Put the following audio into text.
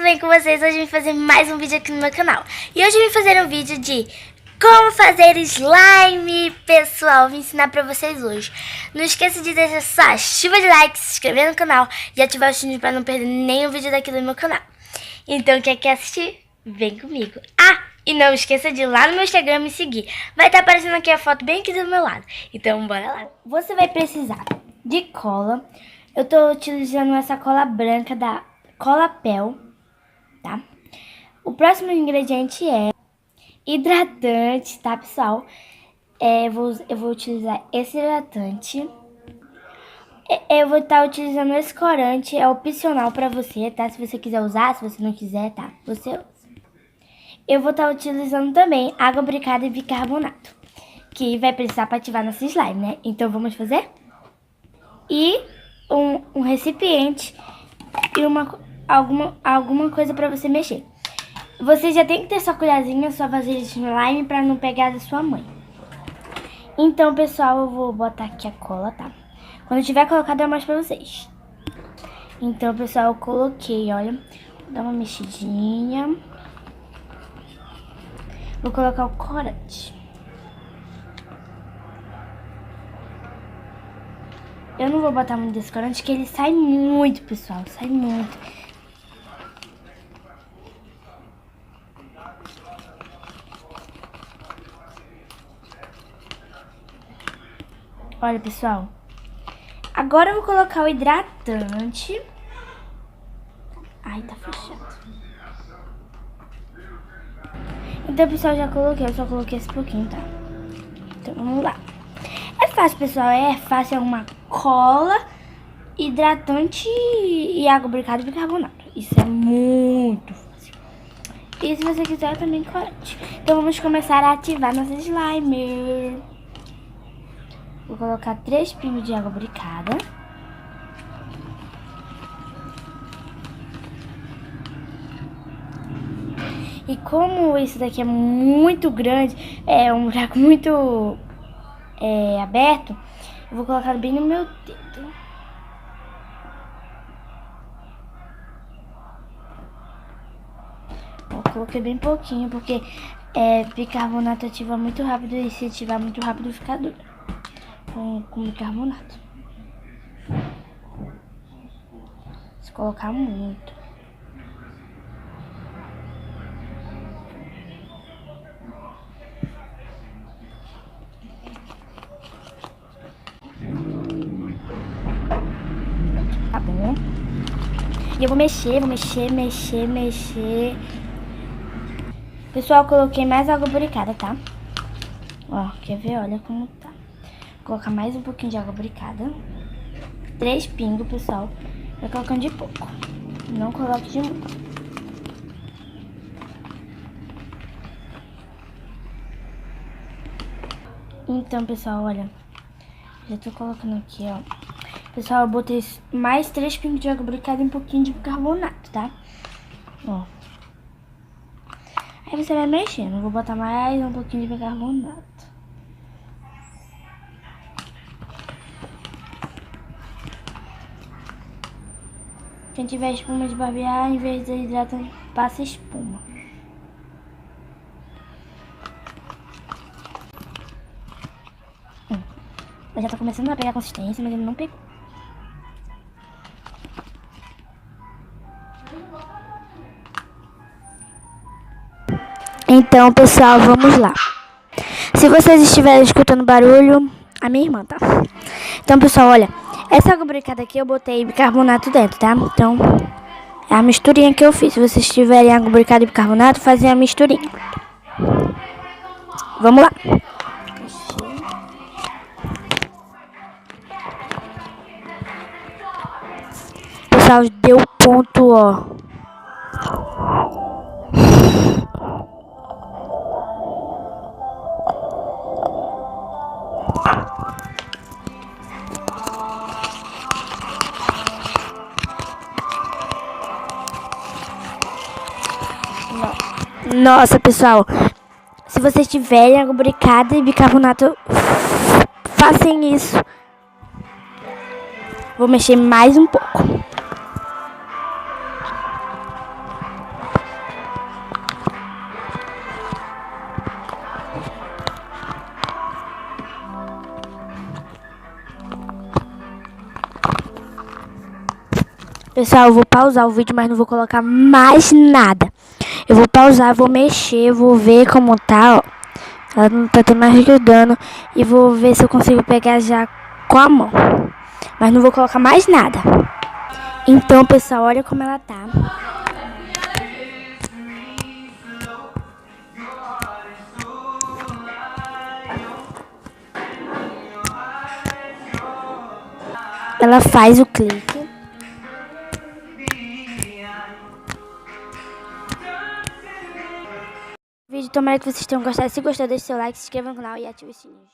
bem com vocês? Hoje eu vim fazer mais um vídeo aqui no meu canal. E hoje eu vim fazer um vídeo de como fazer slime, pessoal. Vim ensinar pra vocês hoje. Não esqueça de deixar sua chuva de likes, se inscrever no canal e ativar o sininho pra não perder nenhum vídeo daqui do meu canal. Então, quem quer assistir, vem comigo. Ah, e não esqueça de ir lá no meu Instagram me seguir. Vai estar aparecendo aqui a foto bem aqui do meu lado. Então, bora lá. Você vai precisar de cola. Eu tô utilizando essa cola branca da Colapel, tá? O próximo ingrediente é hidratante, tá, pessoal? Eu vou utilizar esse hidratante. Eu vou estar utilizando esse corante, é opcional pra você, tá? Se você quiser usar, se você não quiser, tá? Você usa. Eu vou estar utilizando também água bricada e bicarbonato, que vai precisar para ativar nosso slime, né? Então vamos fazer? E um recipiente e alguma coisa pra você mexer. Você já tem que ter sua colherzinha, sua vasilha de slime pra não pegar da sua mãe. Então, pessoal, eu vou botar aqui a cola, tá? Quando eu tiver colocado, eu mostro pra vocês. Então, pessoal, eu coloquei, olha. Vou dar uma mexidinha. Vou colocar o corante. Eu não vou botar muito desse corante, que ele sai muito, pessoal. Sai muito. Olha, pessoal. Agora eu vou colocar o hidratante. Ai, tá fechado. Então, pessoal, já coloquei. Eu só coloquei esse pouquinho, tá? Então, vamos lá. É fácil, pessoal. É fácil. É uma cola, hidratante e água bricada e bicarbonato. Isso é muito fácil. E se você quiser, também corante. Então, vamos começar a ativar nosso slime. Vou colocar 3 pingos de água bricada. E como isso daqui é muito grande, é um buraco muito aberto, eu vou colocar bem no meu dedo. Eu coloquei bem pouquinho, porque bicarbonato ativa muito rápido e se ativar muito rápido fica duro. Com bicarbonato. Se colocar muito. Tá bom. E eu vou mexer. Pessoal, eu coloquei mais água bricada, tá? Ó, quer ver? Olha como tá. Vou colocar mais um pouquinho de água bricada. 3 pingos, pessoal. Vai colocando de pouco. Não coloque de muito. Então, pessoal, olha. Já tô colocando aqui, ó. Pessoal, eu botei mais 3 pingos de água bricada e um pouquinho de bicarbonato, tá? Ó. Aí você vai mexendo. Vou botar mais um pouquinho de bicarbonato. Quem tiver espuma de barbear, em vez de hidratante, passa espuma. Eu já tá começando a pegar consistência, mas ele não pegou. Então, pessoal, vamos lá. Se vocês estiverem escutando barulho, a minha irmã, tá? Então, pessoal, olha. Essa água bricada aqui eu botei bicarbonato dentro, tá? Então, é a misturinha que eu fiz. Se vocês tiverem água bricada e bicarbonato, fazem a misturinha. Vamos lá. Pessoal, deu ponto, ó. Nossa, pessoal, se vocês tiverem água bricada e bicarbonato, façam isso. Vou mexer mais um pouco. Pessoal, eu vou pausar o vídeo, mas não vou colocar mais nada. Eu vou pausar, vou mexer, vou ver como tá, ó. Ela não tá até mais ajudando. E vou ver se eu consigo pegar já com a mão. Mas não vou colocar mais nada. Então, pessoal, olha como ela tá. Ela faz o clique. Vídeo, tomara que vocês tenham gostado. Se gostou, deixe seu like, se inscreva no canal e ative o sininho.